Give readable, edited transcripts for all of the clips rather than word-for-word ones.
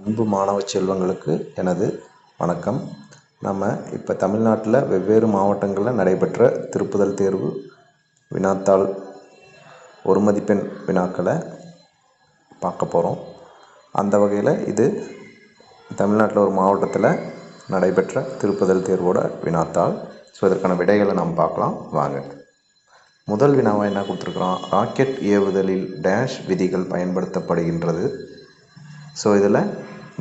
அன்பு மாணவ செல்வங்களுக்கு எனது வணக்கம். நம்ம இப்போ தமிழ்நாட்டில் வெவ்வேறு மாவட்டங்களில் நடைபெற்ற திருப்புதல் தேர்வு வினாத்தாள் ஒரு மதிப்பெண் வினாக்களை பார்க்க போகிறோம். அந்த வகையில் இது தமிழ்நாட்டில் ஒரு மாவட்டத்தில் நடைபெற்ற திருப்புதல் தேர்வோட வினாத்தாள். ஸோ இதற்கான விடைகளை நாம் பார்க்கலாம் வாங்க. முதல் வினாவை என்ன கொடுத்துருக்குறோம், ராக்கெட் ஏவுதலில் டேஷ் விதிகள் பயன்படுத்தப்படுகின்றது. ஸோ இதில்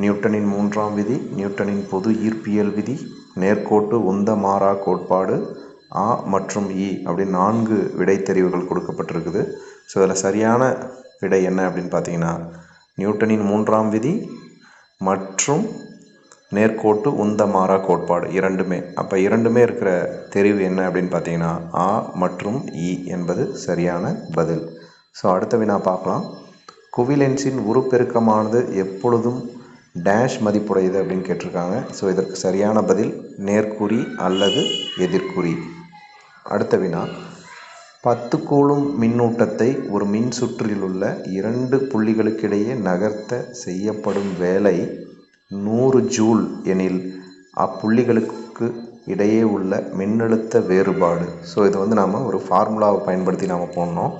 நியூட்டனின் 3ஆம் விதி, நியூட்டனின் பொது ஈர்ப்பியல் விதி, நேர்கோட்டு உந்த மாறா கோட்பாடு, ஆ மற்றும் இ அப்படின்னு 4 விடைத்தெரிவுகள் கொடுக்கப்பட்டிருக்குது. ஸோ இதில் சரியான விடை என்ன அப்படின்னு பார்த்தீங்கன்னா நியூட்டனின் 3ஆம் விதி மற்றும் நேர்கோட்டு உந்த மாறா கோட்பாடு இரண்டுமே. அப்போ இரண்டுமே இருக்கிற தெரிவு என்ன அப்படின்னு பார்த்தீங்கன்னா ஆ மற்றும் இ என்பது சரியான பதில். ஸோ அடுத்த வினா பார்க்கலாம். குவிலென்ஸின் உருப்பெருக்கமானது எப்பொழுதும் டேஷ் மதிப்புடையது அப்படின்னு கேட்டிருக்காங்க. ஸோ இதற்கு சரியான பதில் நேர்குறி அல்லது எதிர்குறி. அடுத்த வினா, 10 கூலும் மின்னூட்டத்தை ஒரு மின் சுற்றில் உள்ள 2 புள்ளிகளுக்கிடையே நகர்த்த செய்யப்படும் வேலை 100 ஜூல் எனில் அப்புள்ளிகளுக்கு இடையே உள்ள மின்னழுத்த வேறுபாடு. ஸோ இது நாம் ஒரு ஃபார்முலாவை பயன்படுத்தி நாம் போடணும்.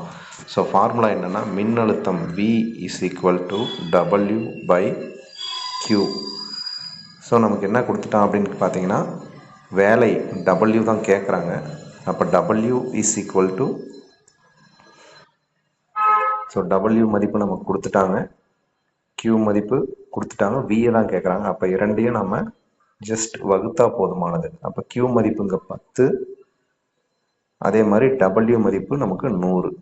ஸோ ஃபார்முலா என்னென்னா மின்னழுத்தம் V is equal to W/Q. So நமக்கு என்ன கொடுத்துட்டான் அப்படின்னு பார்த்தீங்கன்னா வேலை W தான் கேட்குறாங்க. அப்போ W is equal to, so W மதிப்பு நமக்கு கொடுத்துட்டாங்க, Q மதிப்பு கொடுத்துட்டாங்க, V தான் கேட்குறாங்க. அப்போ இரண்டையும் நம்ம ஜஸ்ட் வகுத்தா போதுமானது. அப்போ Q மதிப்புங்க 10, அதே மாதிரி W மதிப்பு நமக்கு 100.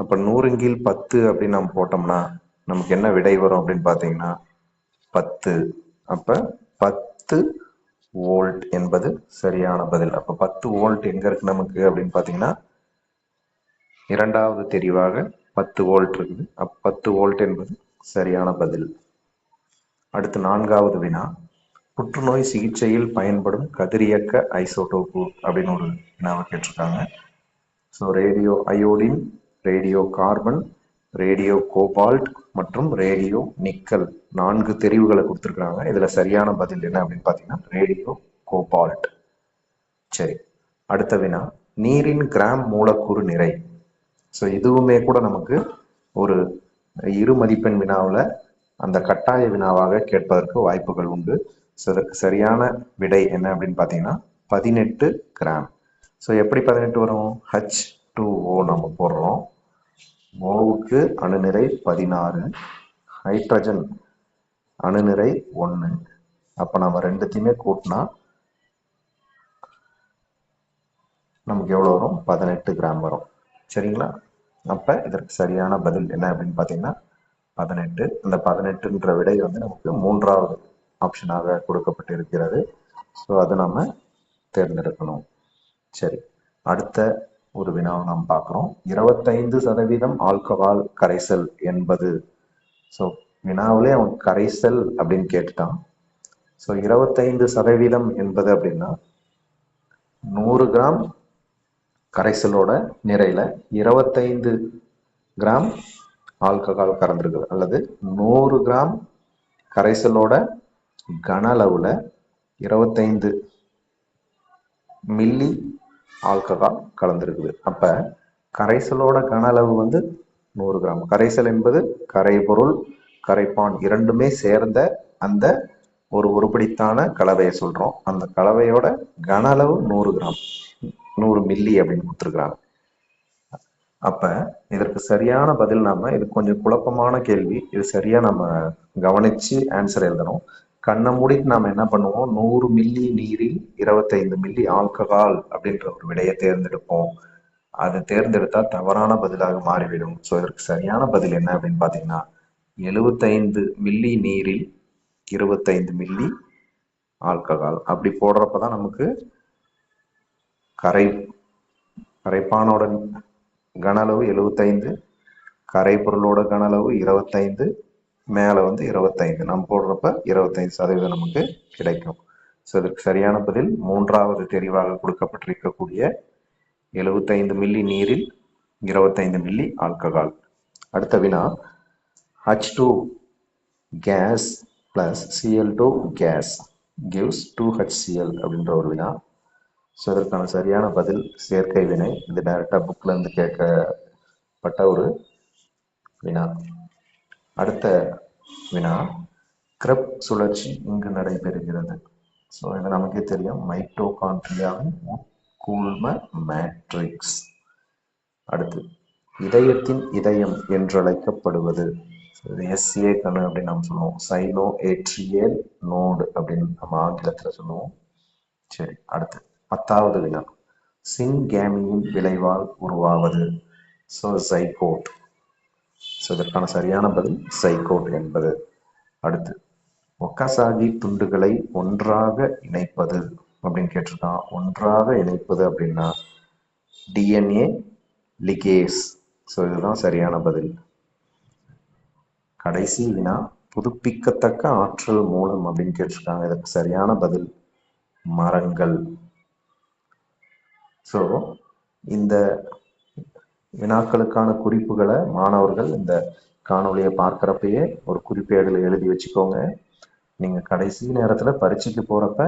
அப்போ 100/10 அப்படின்னு நம்ம போட்டோம்னா நமக்கு என்ன விடை வரும் அப்படின்னு பார்த்தீங்கன்னா 10. அப்போ 10 வோல்ட் என்பது சரியான பதில். அப்போ 10 வோல்ட் எங்கே இருக்கு நமக்கு அப்படின்னு பார்த்தீங்கன்னா இரண்டாவது தெரிவாக 10 வோல்ட் இருக்குது. அப்போ 10 வோல்ட் என்பது சரியான பதில். அடுத்து 4வது வினா, புற்றுநோய் சிகிச்சையில் பயன்படும் கதிரியக்க ஐசோடோப்பு அப்படின்னு ஒரு வினாவை கேட்டிருக்காங்க. So radio iodine, radio carbon, radio cobalt மற்றும் ரேடியோ நிக்கல் 4 தெரிவுகளை கொடுத்துருக்குறாங்க. இதில் சரியான பதில் என்ன அப்படின்னு பார்த்தீங்கன்னா ரேடியோ கோபால்ட். சரி, அடுத்த வினா, நீரின் கிராம் மூலக்கூறு நிறை. ஸோ இதுவுமே கூட நமக்கு ஒரு 2 மதிப்பெண் வினாவில் அந்த கட்டாய வினாவாக கேட்பதற்கு வாய்ப்புகள் உண்டு. ஸோ இதற்கு சரியான விடை என்ன அப்படின்னு பார்த்தீங்கன்னா 18 கிராம். ஸோ எப்படி 18 வரும், H2O நம்ம போடுறோம், ஓவுக்கு அணுநிறை 16, ஹைட்ரஜன் அணுநிறை 1. அப்போ நம்ம ரெண்டுத்தையுமே கூட்டினா நமக்கு எவ்வளோ வரும், 18 கிராம் வரும். சரிங்களா? அப்போ இதற்கு சரியான பதில் என்ன அப்படின்னு பார்த்தீங்கன்னா 18. இந்த 18ன்ற விடை நமக்கு 3வது ஆப்ஷனாக கொடுக்கப்பட்டிருக்கிறது. ஸோ அதை நம்ம தேர்ந்தெடுக்கணும். சரி, அடுத்த ஒரு வினாவை நாம் பார்க்குறோம். 25% ஆல்கஹால் கரைசல் என்பது. ஸோ வினாவிலே அவன் கரைசல் அப்படின்னு கேட்டுட்டான். ஸோ 25% என்பது அப்படின்னா 100 கிராம் கரைசலோட நிறையில 25 கிராம் ஆல்கஹால் கலந்துருக்குது, அல்லது 100 கிராம் கரைசலோட கன அளவுல 25 மில்லி ஆல்கஹால் கலந்துருக்குது. அப்ப கரைசலோட கன அளவு 100 கிராம். கரைசல் என்பது கரைபொருள், கரைப்பான் இரண்டுமே சேர்ந்த அந்த ஒரு உருப்படித்தான கலவையை சொல்றோம். அந்த கலவையோட கன அளவு 100 கிராம், 100 மில்லி அப்படின்னு கொடுத்துருக்குறாங்க. அப்ப இதற்கு சரியான பதில் இது கொஞ்சம் குழப்பமான கேள்வி, இது சரியா நம்ம கவனிச்சு ஆன்சர் எழுதணும். கண்ணை மூடிட்டு நாம என்ன பண்ணுவோம், 100 மில்லி நீரில் 25 மில்லி ஆல்கஹால் அப்படின்ற ஒரு விடையை தேர்ந்தெடுப்போம். அது தேர்ந்தெடுத்தா தவறான பதிலாக மாறிவிடும். ஸோ இதற்கு சரியான பதில் என்ன அப்படின்னு பார்த்தீங்கன்னா 75 மில்லி நீரில் 25 மில்லி ஆல்கஹால். அப்படி போடுறப்பதான் நமக்கு கரைப்பானோட கன அளவு 75, கரைப்பொருளோட கன அளவு 25, மேலே 25. நம்ம போடுறப்ப 25% நமக்கு கிடைக்கும். ஸோ இதற்கு சரியான பதில் 3வது தெரிவாக கொடுக்கப்பட்டிருக்கக்கூடிய 75 மில்லி நீரில் 25 மில்லி ஆல்கஹால். அடுத்த வினா, H2 case plus Cl2 case gives 2HCl அப்படின்ற ஒரு வினா. ஸோ இதற்கான சரியான பதில் சேர்க்கை வினை. இது டைரெக்டாக புக்கில் இருந்து கேட்கப்பட்ட ஒரு வினா. அடுத்த வினா, கிரெப் சுழற்சி இங்கு நடைபெறுகிறது. ஸோ இது நமக்கே தெரியும், மைட்டோகாண்ட்ரியாவின் உட்கூழ்ம மேட்ரிக்ஸ். அடுத்து, இதயத்தின் இதயம் என்றழைக்கப்படுவது. இது எஸ்ஏ கணு அப்படின்னு நம்ம சொல்லுவோம், சைனோ ஏட்ரியல் நோடு அப்படின்னு நம்ம ஆங்கிலத்தில் சொல்லுவோம். சரி, அடுத்து 10வது வினா, சின்கேமியின் விளைவால் உருவாவது. So zygote. ஸோ இதற்கான சரியான பதில் ஜைகோட் என்பது. அடுத்து, ஒக்காசாகி துண்டுகளை ஒன்றாக இணைப்பது அப்படின்னு கேட்டிருக்கான். ஒன்றாக இணைப்பது அப்படின்னா டிஎன்ஏ லிகேஸ். ஸோ இதுதான் சரியான பதில். கடைசி வினா, புதுப்பிக்கத்தக்க ஆற்றல் மூலம் அப்படின்னு கேட்டிருக்காங்க. இதற்கு சரியான பதில் மரங்கள். ஸோ இந்த வினாக்களுக்கான குறிப்புகளை மாணவர்கள் இந்த காணொலியை பார்க்குறப்பயே ஒரு குறிப்பேடில் எழுதி வச்சுக்கோங்க. நீங்கள் கடைசி நேரத்தில் பரீட்சைக்கு போகிறப்ப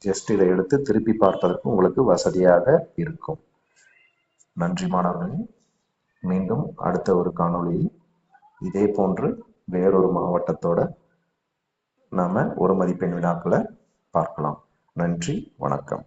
ஜஸ்ட் இதை எடுத்து திருப்பி பார்ப்பதற்கு உங்களுக்கு வசதியாக இருக்கும். நன்றி மாணவர்களே. மீண்டும் அடுத்த ஒரு காணொளியில் இதே போன்று வேறொரு மாவட்டத்தோட நாம் ஒரு மதிப்பெண் வினாக்களை பார்க்கலாம். நன்றி, வணக்கம்.